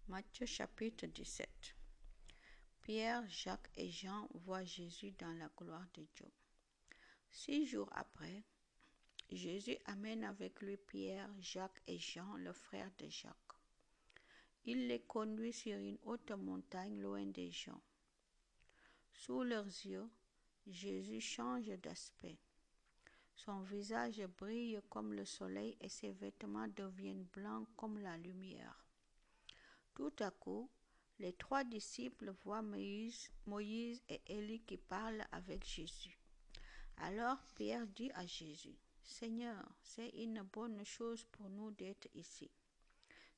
Matthieu chapitre 17. Pierre, Jacques et Jean voient Jésus dans la gloire de Dieu. 6 jours après, Jésus amène avec lui Pierre, Jacques et Jean, le frère de Jacques. Il les conduit sur une haute montagne loin des gens. Sous leurs yeux, Jésus change d'aspect. Son visage brille comme le soleil et ses vêtements deviennent blancs comme la lumière. Tout à coup, les 3 disciples voient Moïse et Élie qui parlent avec Jésus. Alors Pierre dit à Jésus, « Seigneur, c'est une bonne chose pour nous d'être ici.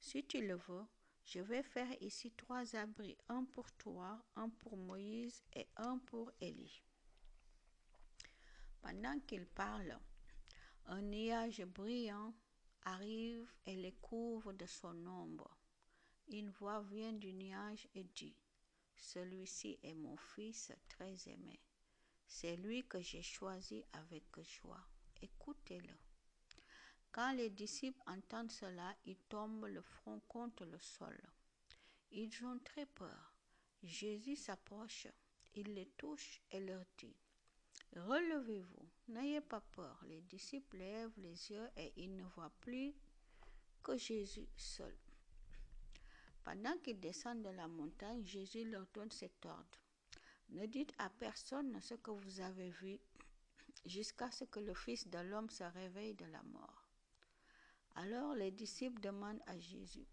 Si tu le veux, je vais faire ici 3 abris, un pour toi, un pour Moïse et un pour Élie. » Pendant qu'il parle, un nuage brillant arrive et les couvre de son ombre. Une voix vient du nuage et dit, « Celui-ci est mon fils très aimé. C'est lui que j'ai choisi avec joie. Écoutez-le. » Quand les disciples entendent cela, ils tombent le front contre le sol. Ils ont très peur. Jésus s'approche, il les touche et leur dit, « Relevez-vous, n'ayez pas peur. » Les disciples lèvent les yeux et ils ne voient plus que Jésus seul. Pendant qu'ils descendent de la montagne, Jésus leur donne cet ordre. « Ne dites à personne ce que vous avez vu jusqu'à ce que le Fils de l'homme se réveille de la mort. » Alors les disciples demandent à Jésus,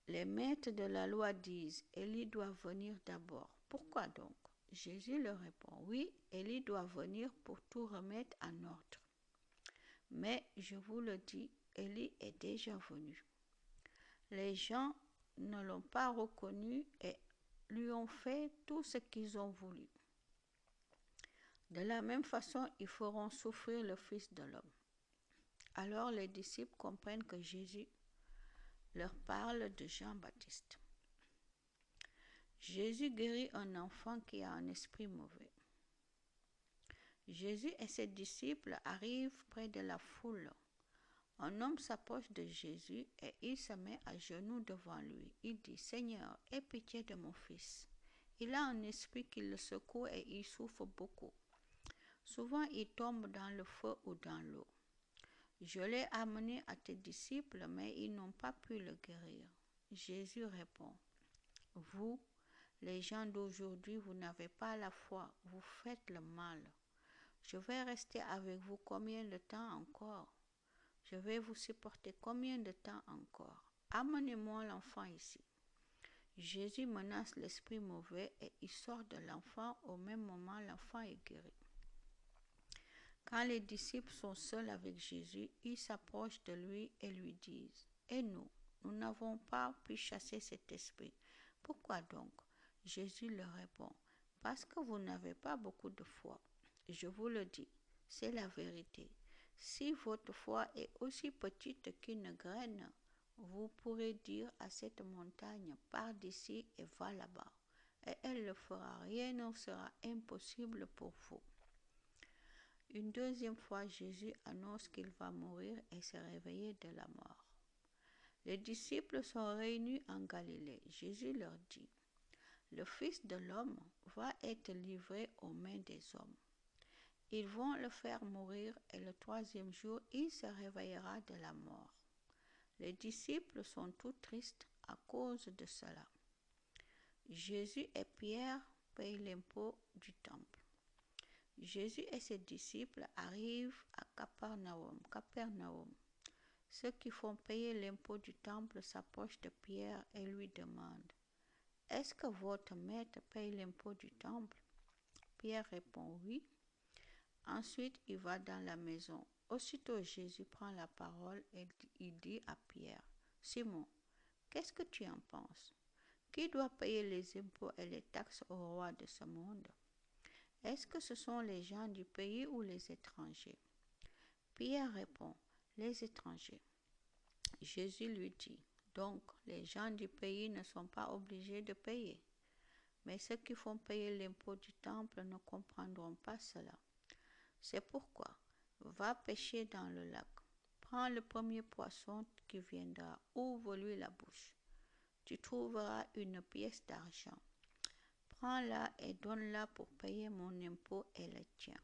Les maîtres de la loi disent, Élie doit venir d'abord. Pourquoi donc? Jésus leur répond, oui, Élie doit venir pour tout remettre en ordre. Mais je vous le dis, Élie est déjà venu. Les gens ne l'ont pas reconnu et lui ont fait tout ce qu'ils ont voulu. De la même façon, ils feront souffrir le Fils de l'homme. Alors les disciples comprennent que Jésus leur parle de Jean-Baptiste. Jésus guérit un enfant qui a un esprit mauvais. Jésus et ses disciples arrivent près de la foule. Un homme s'approche de Jésus et il se met à genoux devant lui. Il dit, « Seigneur, aie pitié de mon fils. Il a un esprit qui le secoue et il souffre beaucoup. Souvent, il tombe dans le feu ou dans l'eau. Je l'ai amené à tes disciples, mais ils n'ont pas pu le guérir. » Jésus répond, « Vous, les gens d'aujourd'hui, vous n'avez pas la foi, vous faites le mal. Je vais rester avec vous combien de temps encore? Je vais vous supporter combien de temps encore? Amenez-moi l'enfant ici. » Jésus menace l'esprit mauvais et il sort de l'enfant. Au même moment, l'enfant est guéri. Quand les disciples sont seuls avec Jésus, ils s'approchent de lui et lui disent, « Et nous n'avons pas pu chasser cet esprit. Pourquoi donc? » Jésus leur répond, « Parce que vous n'avez pas beaucoup de foi. Je vous le dis, c'est la vérité. Si votre foi est aussi petite qu'une graine, vous pourrez dire à cette montagne, pars d'ici et va là-bas, et elle le fera. Rien ne sera impossible pour vous. » Une deuxième fois, Jésus annonce qu'il va mourir et se réveiller de la mort. Les disciples sont réunis en Galilée. Jésus leur dit, « Le Fils de l'homme va être livré aux mains des hommes. Ils vont le faire mourir et le 3e jour, il se réveillera de la mort. » Les disciples sont tout tristes à cause de cela. Jésus et Pierre payent l'impôt du temple. Jésus et ses disciples arrivent à Capernaum. Ceux qui font payer l'impôt du temple s'approchent de Pierre et lui demandent, « Est-ce que votre maître paye l'impôt du temple? » Pierre répond, « Oui. » Ensuite, il va dans la maison. Aussitôt, Jésus prend la parole et il dit à Pierre, « Simon, qu'est-ce que tu en penses? Qui doit payer les impôts et les taxes au roi de ce monde? Est-ce que ce sont les gens du pays ou les étrangers? » Pierre répond, « Les étrangers. » Jésus lui dit, « Donc, les gens du pays ne sont pas obligés de payer. » Mais ceux qui font payer l'impôt du temple ne comprendront pas cela. C'est pourquoi, va pêcher dans le lac, Prends le premier poisson qui viendra, ouvre-lui la bouche. Tu trouveras une pièce d'argent. Prends-la et donne-la pour payer mon impôt et le tien.